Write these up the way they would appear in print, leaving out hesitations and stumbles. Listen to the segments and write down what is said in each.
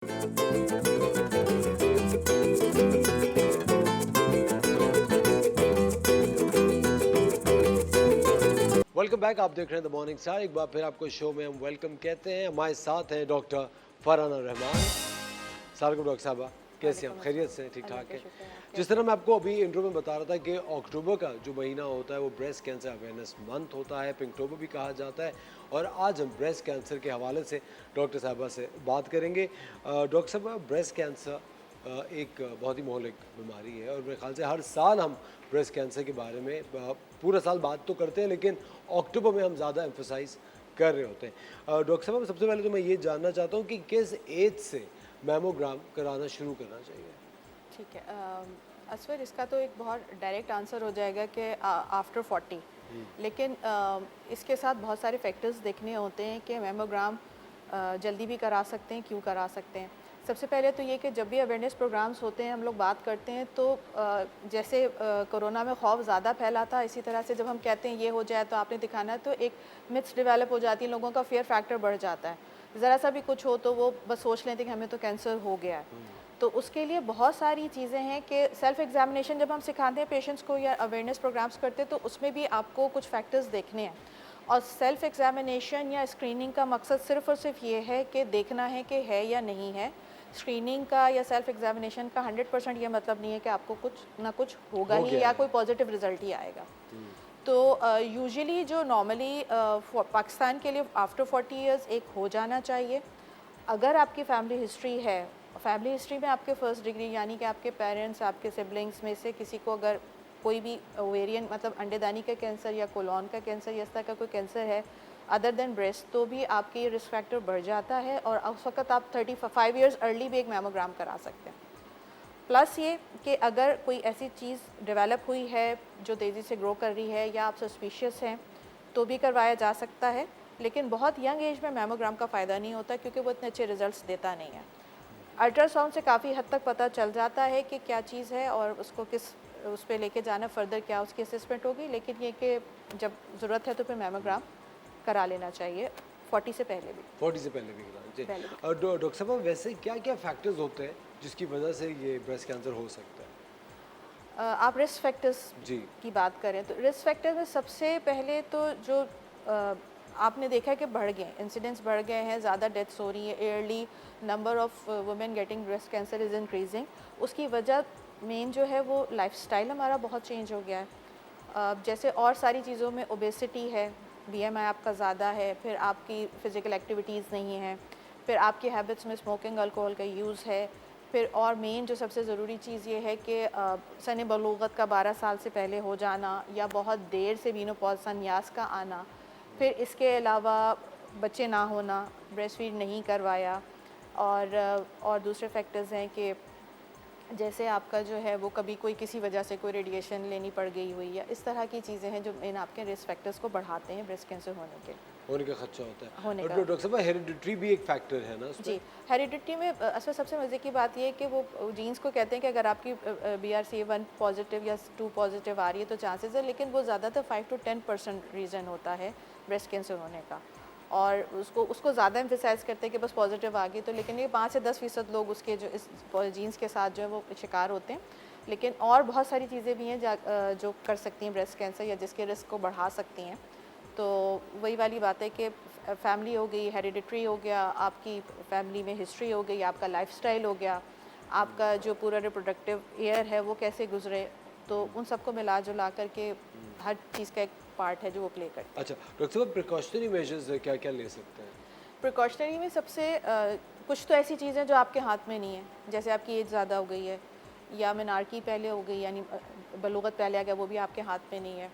Welcome back. आप देख रहे हैं द मॉर्निंग स्टार। एक बार फिर आपको शो में हम वेलकम कहते हैं। हमारे साथ हैं डॉक्टर फरहाना रहमान। सलाम डॉक्टर साहबा, कैसे हैं? वालेकुम खैरियत अस्सलाम। से ठीक अल्लाह ठाक का है? शुक्र है, आप जिस कैसे तरह हैं? मैं आपको अभी इंट्रो में बता रहा था कि अक्टूबर का जो महीना होता है वो ब्रेस्ट कैंसर अवेयरनेस मंथ होता है, पिंकटोबर भी कहा जाता है। और आज हम ब्रेस्ट कैंसर के हवाले से डॉक्टर साहबा से बात करेंगे। डॉक्टर साहबा, ब्रेस्ट कैंसर एक बहुत ही मोहलिक बीमारी है और मेरे ख्याल से हर साल हम ब्रेस्ट कैंसर के बारे में पूरा साल बात तो करते हैं, लेकिन अक्टूबर में हम ज़्यादा एम्फोसाइज कर रहे होते हैं। डॉक्टर साहब, सबसे पहले तो मैं ये जानना चाहता हूँ कि किस एज से मैमोग्राम कराना शुरू करना चाहिए? ठीक है। असवर, इसका तो एक बहुत डायरेक्ट आंसर हो जाएगा कि आफ्टर 40। लेकिन इसके साथ बहुत सारे फैक्टर्स देखने होते हैं कि मैमोग्राम जल्दी भी करा सकते हैं, क्यों करा सकते हैं। सबसे पहले तो ये कि जब भी अवेयरनेस प्रोग्राम्स होते हैं, हम लोग बात करते हैं तो जैसे कोरोना में खौफ ज़्यादा फैला था, इसी तरह से जब हम कहते हैं ये हो जाए तो आपने दिखाना है, तो एक मिथ्स डेवलप हो जाती है, लोगों का फियर फैक्टर बढ़ जाता है। ज़रा सा भी कुछ हो तो वो बस सोच लेते हैं कि हमें तो कैंसर हो गया है। तो उसके लिए बहुत सारी चीज़ें हैं कि सेल्फ एग्जामिनेशन जब हम सिखाते हैं पेशेंट्स को या अवेयरनेस प्रोग्राम्स करते हैं, तो उसमें भी आपको कुछ फैक्टर्स देखने हैं। और सेल्फ एग्जामिनेशन या स्क्रीनिंग का मकसद सिर्फ़ और सिर्फ ये है कि देखना है कि है या नहीं है। स्क्रीनिंग का या सेल्फ एग्जामिनेशन का 100% ये मतलब नहीं है कि आपको कुछ ना कुछ होगा हो ही गया या है। कोई पॉजिटिव रिजल्ट ही आएगा। तो यूजुअली जो नॉर्मली पाकिस्तान के लिए आफ्टर 40 इयर्स एक हो जाना चाहिए। अगर आपकी फैमिली हिस्ट्री है, फैमिली हिस्ट्री में आपके फर्स्ट डिग्री यानी कि आपके पेरेंट्स, आपके सिबलिंग्स में से किसी को अगर कोई भी ओवेरियन मतलब अंडेदानी का कैंसर या कोलोन का कैंसर या इस तरह का कोई कैंसर है अदर देन ब्रेस्ट, तो भी आपके रिस्क फैक्टर बढ़ जाता है और उस वक्त आप 35 इयर्स अर्ली भी एक मैमोग्राम करा सकते हैं। प्लस ये कि अगर कोई ऐसी चीज़ डेवलप हुई है जो तेज़ी से ग्रो कर रही है या आप सस्पिशियस हैं, तो भी करवाया जा सकता है। लेकिन बहुत यंग एज में मैमोग्राम का फ़ायदा नहीं होता क्योंकि वो इतने अच्छे रिजल्ट्स देता नहीं है। अल्ट्रासाउंड से काफ़ी हद तक पता चल जाता है कि क्या चीज़ है और उसको किस उस पे लेके जाना, फर्दर क्या उसकी असेसमेंट होगी। लेकिन ये कि जब ज़रूरत है तो फिर मैमोग्राम करा लेना चाहिए 40 से पहले भी। 40 से पहले भी कराना चाहिए। पहले भी और डॉक्टर साहब, वैसे क्या क्या फैक्टर्स होते हैं जिसकी वजह से ये ब्रेस्ट कैंसर हो सकता है? आप रिस्क फैक्टर्स जी। की बात करें तो रिस्क फैक्टर में सबसे पहले तो जो आपने देखा है कि बढ़ गए इंसिडेंट्स, बढ़ गए हैं, ज़्यादा डेथ्स हो रही है, early number of women getting breast cancer is increasing. उसकी वजह मेन जो है वो लाइफस्टाइल हमारा बहुत चेंज हो गया है। जैसे और सारी चीज़ों में ओबेसिटी है, बीएमआई आपका ज़्यादा है, फिर आपकी फ़िज़िकल एक्टिविटीज़ नहीं है, फिर आपकी हैबिट्स में स्मोकिंग अल्कोहल का यूज़ है। फिर और मेन जो सबसे ज़रूरी चीज़ ये है कि सन बलूगत का 12 साल से पहले हो जाना या बहुत देर से मीनोपॉज़ संन्यास का आना। फिर इसके अलावा बच्चे ना होना, ब्रेस्ट फीड नहीं करवाया। और दूसरे फैक्टर्स हैं कि जैसे आपका जो है वो कभी कोई किसी वजह से कोई रेडिएशन लेनी पड़ गई हुई या इस तरह की चीज़ें हैं जो इन आपके रिस्क फैक्टर्स को बढ़ाते हैं ब्रेस्ट कैंसर होने का खर्चा होता है। होने और का। डॉक्टर साहब, हेरिडिटरी भी एक फैक्टर है ना उसमें? जी, हेरिडिटी में असल सबसे मज़े की बात ये है कि वो जीन्स को कहते हैं कि अगर आपकी BRCA1 पॉजिटिव या 2 पॉजिटिव आ रही है तो चांसेस है, लेकिन वो ज़्यादातर 5 to 10% रीज़न होता है ब्रेस्ट कैंसर होने का। और उसको उसको ज़्यादा एम्फेसाइज़ करते हैं कि बस पॉजिटिव आ गई तो, लेकिन ये 5 से 10% लोग उसके जो इस जीन्स के साथ जो है वो शिकार होते हैं। लेकिन और बहुत सारी चीज़ें भी हैं जो कर सकती हैं ब्रेस्ट कैंसर या जिसके रिस्क को बढ़ा सकती हैं। तो वही वाली बात है कि फैमिली हो गई, हेरिडिटरी हो गया, आपकी फैमिली में हिस्ट्री हो गई, आपका लाइफस्टाइल हो गया, आपका जो पूरा रिप्रोडक्टिव ईयर है वो कैसे गुजरे, तो उन सबको मिला जुला करके हर चीज़ का एक पार्ट है जो वो प्ले करते हैं। अच्छा डॉक्टर साहब, प्रिकॉशनरी मेजर्स क्या क्या ले सकते हैं? प्रिकॉशनरी में सबसे कुछ तो ऐसी चीज़ें जो आपके हाथ में नहीं है, जैसे आपकी एज ज़्यादा हो गई है या मेनार्की पहले हो गई यानी बलूगत पहले आ गया, वो भी आपके हाथ में नहीं है।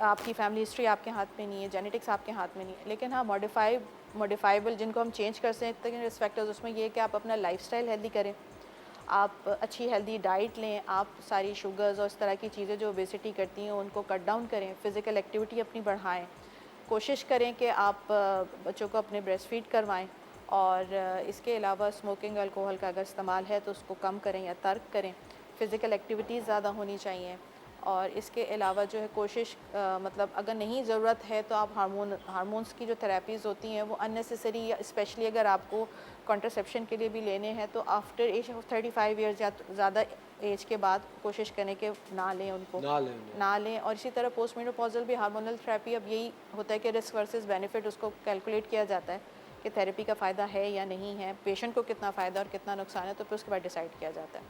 आपकी फैमिली हिस्ट्री आपके हाथ में नहीं है, जेनेटिक्स आपके हाथ में नहीं है। लेकिन हाँ, मॉडिफाइबल जिनको हम चेंज कर सकते हैं रिस्क फैक्टर्स, उसमें ये है कि आप अपना लाइफस्टाइल हेल्दी करें, आप अच्छी हेल्दी डाइट लें, आप सारी शुगर्स और इस तरह की चीज़ें जो ओबेसिटी करती हैं उनको कट डाउन करें, फ़िज़िकल एक्टिविटी अपनी बढ़ाएं, कोशिश करें कि आप बच्चों को अपने ब्रेस्ट फीड करवाएं। और इसके अलावा स्मोकिंग अल्कोहल का अगर इस्तेमाल है तो उसको कम करें या तर्क करें। फ़िज़िकल एक्टिविटीज़ ज़्यादा होनी चाहिए। और इसके अलावा जो है कोशिश मतलब अगर नहीं ज़रूरत है तो आप हार्मोन्स की जो थेरेपीज़ होती हैं वो अननेसेसरी या स्पेशली अगर आपको कॉन्ट्रासेप्शन के लिए भी लेने हैं तो आफ्टर एज ऑफ 35 ईयर्स या ज़्यादा एज के बाद कोशिश करें कि ना लें उनको, ना लें उन्हें। ना लें। और इसी तरह पोस्ट मेनोपॉजल भी हार्मोनल थेरेपी अब यही होता है कि रिस्क वर्सेस बेनिफिट उसको कैलकुलेट किया जाता है कि थेरेपी का फ़ायदा है या नहीं है, पेशेंट को कितना फ़ायदा और कितना नुकसान है, तो फिर उसके बाद डिसाइड किया जाता है।